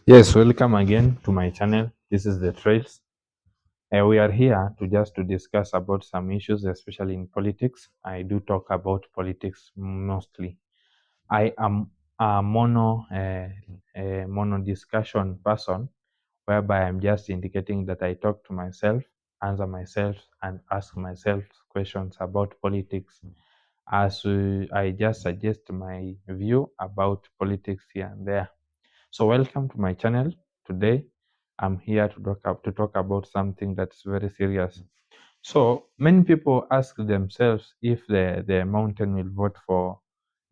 Yes, welcome again to my channel. This is the Trails. We are here to discuss about some issues, especially in politics. I do talk about politics mostly. I am a mono discussion person, whereby I'm just indicating that I talk to myself, answer myself, and ask myself questions about politics. I just suggest my view about politics here and there. So welcome to my channel. Today I'm here to talk about something that's very serious. So many people ask themselves if the mountain will vote for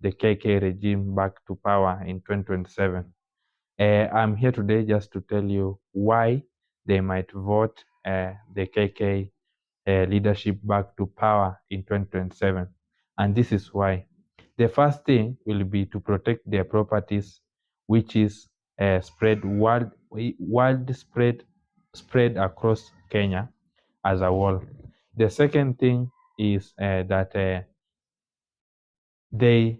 the KK regime back to power in 2027. I'm here today just to tell you why they might vote the KK leadership back to power in 2027. And this is why. The first thing will be to protect their properties, which is widespread spread across Kenya as a whole. The second thing is that they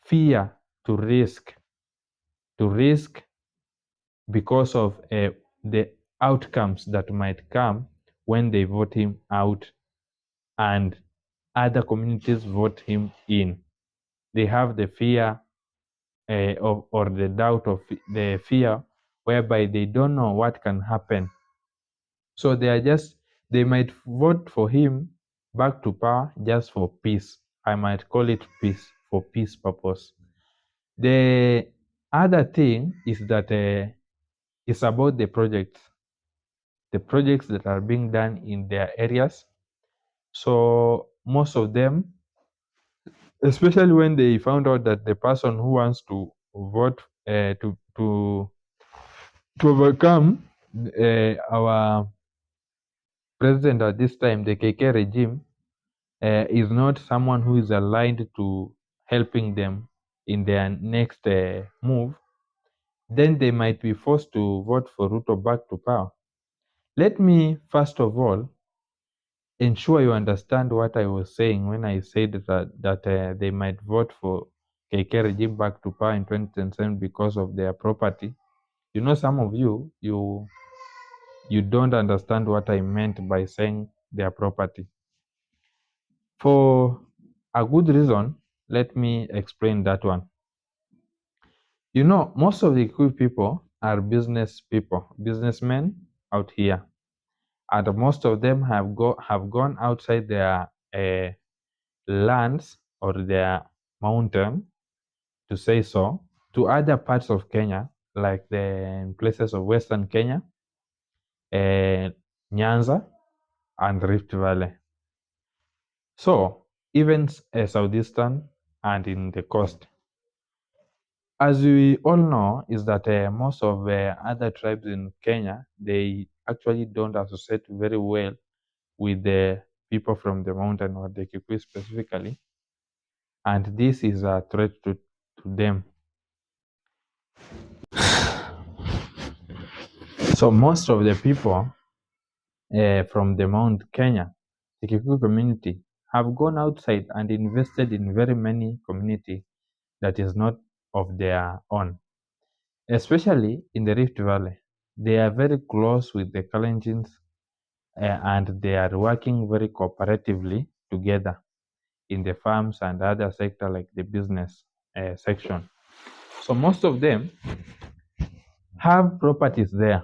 fear to risk because of the outcomes that might come when they vote him out and other communities vote him in. They have the fear or the doubt of the fear whereby they don't know what can happen. So they might vote for him back to power just for peace. I might call it peace for peace purpose. The other thing is that it's about the projects that are being done in their areas. So most of them, especially when they found out that the person who wants to vote to overcome our president at this time, the KK regime, is not someone who is aligned to helping them in their next move, then they might be forced to vote for Ruto back to power. Let me first of all ensure you understand what I was saying when I said that they might vote for KK regime back to power in 2027 because of their property. You know, some of you don't understand what I meant by saying their property. For a good reason, let me explain that one. You know, most of the Kikuyu people are businessmen out here, and most of them have gone outside their lands or their mountain, to say so, to other parts of Kenya, like the places of Western Kenya, Nyanza, and Rift Valley. So even southeastern and in the coast. As we all know, is that most of other tribes in Kenya, they actually don't associate very well with the people from the mountain or the Kikuyu specifically, and this is a threat to them. So most of the people from the Mount Kenya, the Kikuyu community, have gone outside and invested in very many community that is not of their own, especially in the Rift Valley. They are very close with the Kalenjins and they are working very cooperatively together in the farms and other sector like the business section. So most of them have properties there.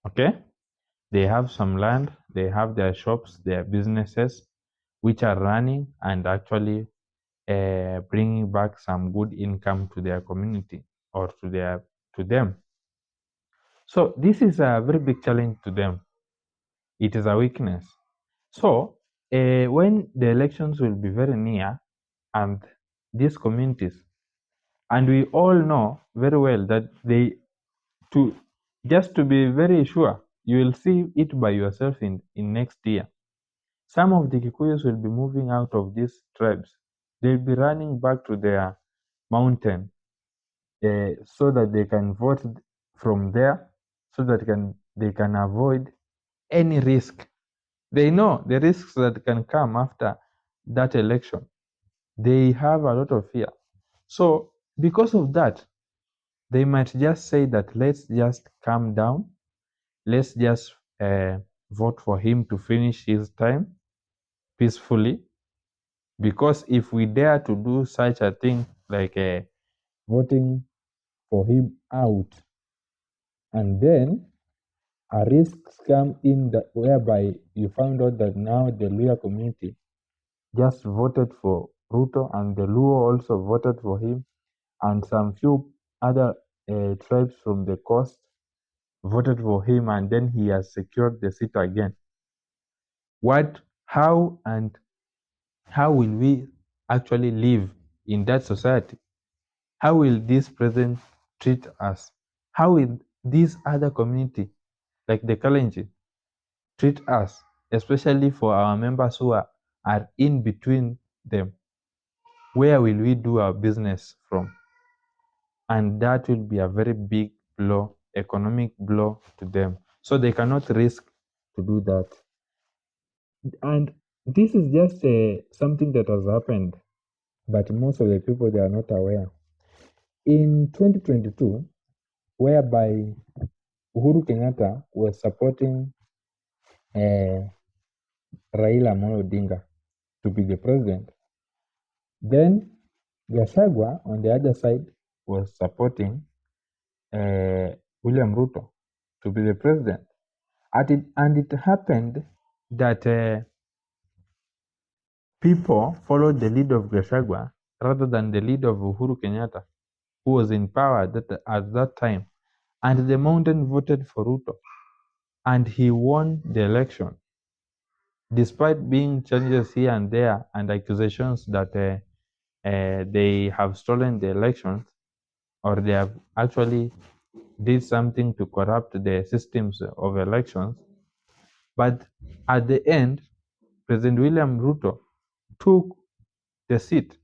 Okay, they have some land, they have their shops, their businesses, which are running and actually bringing back some good income to their community or to them. So this is a very big challenge to them. It is a weakness. So when the elections will be very near, and these communities, and we all know very well that to just to be very sure, you will see it by yourself in next year. Some of the Kikuyus will be moving out of these tribes. They'll be running back to their mountain so that they can vote from there, so that they can avoid any risk. They know the risks that can come after that election. They have a lot of fear. So because of that, they might just say that let's just calm down, let's just vote for him to finish his time peacefully. Because if we dare to do such a thing like voting for him out, and then a risks come in that whereby you found out that now the Luo community just voted for Ruto and the Luo also voted for him, and some few other tribes from the coast voted for him, and then he has secured the seat again. What, how will we actually live in that society? How will this president treat us? How will this other community, like the Kalenjin, treat us, especially for our members who are in between them? Where will we do our business from? And that will be a very big blow, economic blow to them. So they cannot risk to do that. And this is just something that has happened, but most of the people they are not aware. In 2022, whereby Uhuru Kenyatta was supporting Raila Amolo Odinga to be the president, then Gachagua on the other side was supporting William Ruto to be the president. And it happened that people followed the lead of Gachagua rather than the lead of Uhuru Kenyatta, who was in power at that time. And the mountain voted for Ruto, and he won the election, despite being challenges here and there and accusations that they have stolen the elections, or they have actually did something to corrupt the systems of elections. But at the end, President William Ruto took the seat.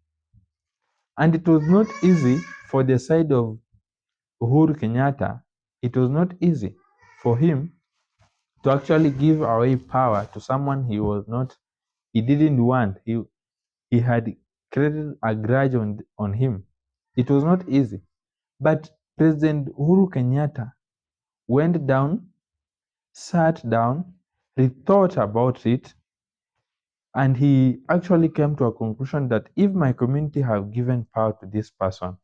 And it was not easy for the side of Uhuru Kenyatta. It was not easy for him to actually give away power to someone he didn't want. He had created a grudge on him. It was not easy. But President Uhuru Kenyatta went down, sat down, rethought about it, and he actually came to a conclusion that if my community have given power to this person,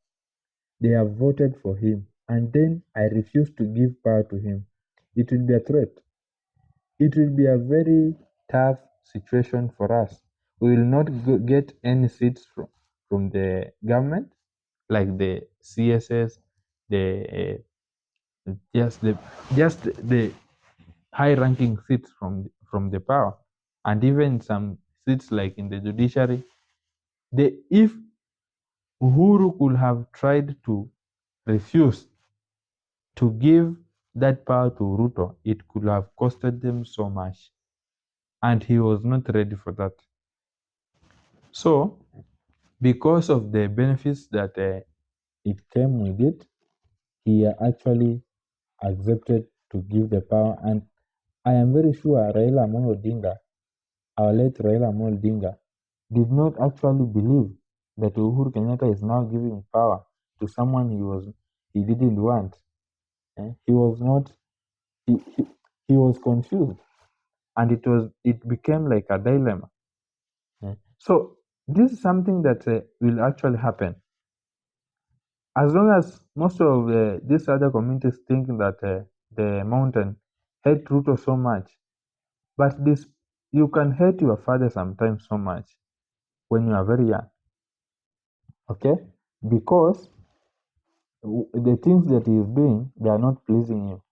they have voted for him, and then I refuse to give power to him, it will be a threat. It will be a very tough situation for us. We will not get any seats from the government, like the CSS, the just the high-ranking seats from the power, and even some seats like in the judiciary. If Uhuru could have tried to refuse to give that power to Ruto, it could have costed them so much, and he was not ready for that. So, because of the benefits that it came with it, he actually accepted to give the power. And I am very sure Raila Amolo Odinga, our late Raila Amolo Odinga, did not actually believe that Uhuru Kenyatta is now giving power to someone he didn't want. He was not he was confused, and it became like a dilemma. So this is something that will actually happen as long as most of these other communities think that the mountain hate Ruto so much. But this, you can hate your father sometimes so much when you are very young, okay? Because the things that he is doing, they are not pleasing you.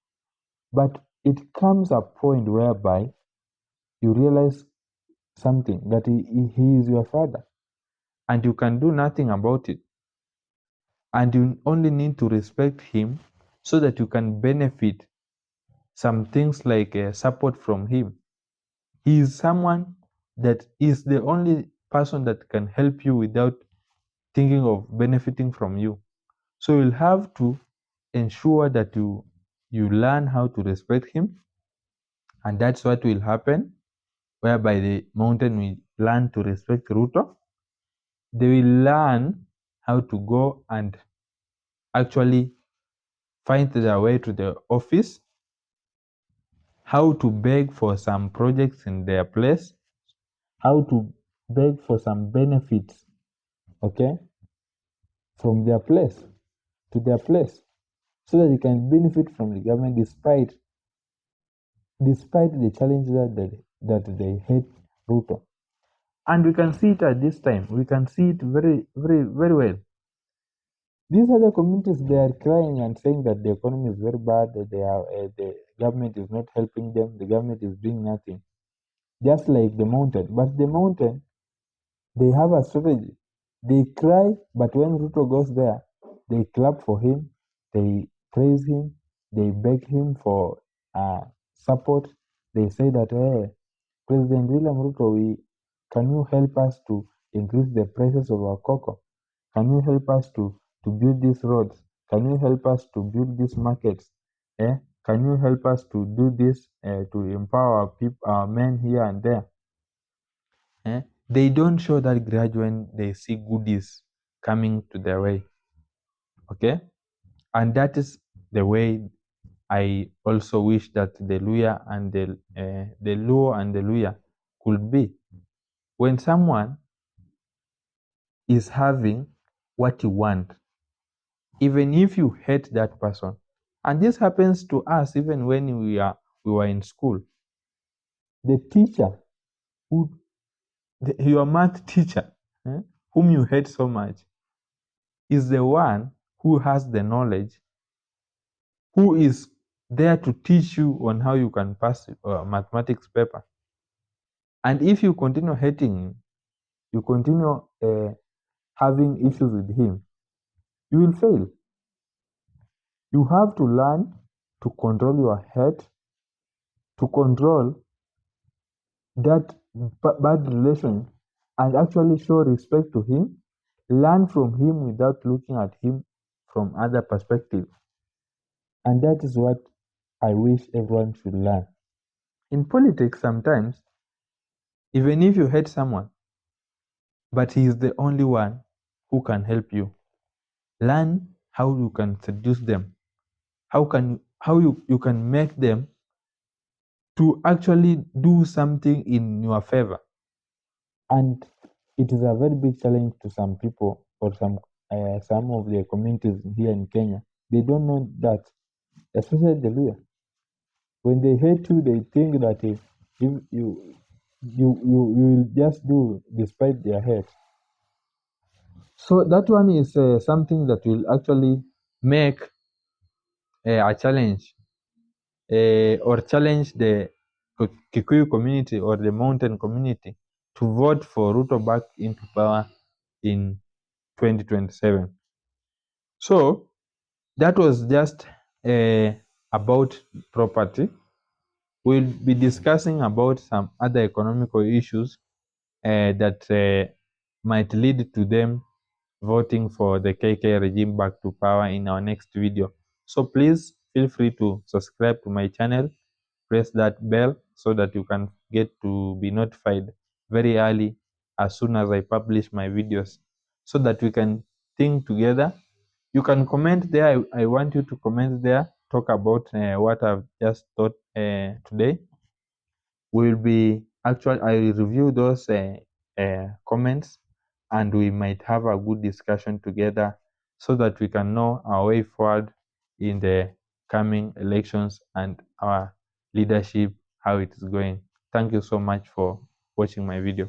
But it comes a point whereby you realize something, that he is your father, and you can do nothing about it. And you only need to respect him so that you can benefit some things like support from him. He is someone that is the only person that can help you without thinking of benefiting from you. So you'll have to ensure that you learn how to respect him, and that's what will happen, whereby the mountain will learn to respect Ruto. They will learn how to go and actually find their way to the office, how to beg for some projects in their place, how to beg for some benefits, okay, from their place to their place, so that they can benefit from the government despite the challenges that they hate Ruto. And we can see it at this time. We can see it very, very, very well. These other communities, they are crying and saying that the economy is very bad, that the government is not helping them, the government is doing nothing. Just like the mountain. But the mountain, they have a strategy. They cry, but when Ruto goes there, they clap for him, they praise him, they beg him for support. They say that, hey, President William Ruto, can you help us to increase the prices of our cocoa? Can you help us to build these roads? Can you help us to build these markets? Eh? Can you help us to do this to empower our people, our men here and there? Eh? They don't show that grudge when they see goodies coming to their way. Okay? And that is the way I also wish that the Luya and the Luo and the Luya could be. When someone is having what you want, even if you hate that person, and this happens to us even when we were in school, the teacher who your math teacher, whom you hate so much, is the one who has the knowledge, who is there to teach you on how you can pass a mathematics paper. And if you continue hating him, you continue having issues with him, you will fail. You have to learn to control your head, to control that bad relation, and actually show respect to him, learn from him without looking at him from other perspectives. And that is what I wish everyone should learn. In politics, sometimes, even if you hate someone, but he is the only one who can help you, learn how you can seduce them, how you can make them to actually do something in your favor. And it is a very big challenge to some people or some of the communities here in Kenya. They don't know that, especially the Luya. When they hate you, they think that if you will just do despite their hate. So that one is something that will actually make a challenge or challenge the Kikuyu community or the mountain community to vote for Ruto back into power in 2027. So that was just about property. We'll be discussing about some other economical issues that might lead to them voting for the KK regime back to power in our next video. So please feel free to subscribe to my channel, press that bell so that you can get to be notified very early as soon as I publish my videos, so that we can think together. You can comment there. I want you to comment there, talk about what I've just taught today. We'll be actually, I will review those comments, and we might have a good discussion together so that we can know our way forward in the coming elections and our leadership, how it is going. Thank you so much for watching my video.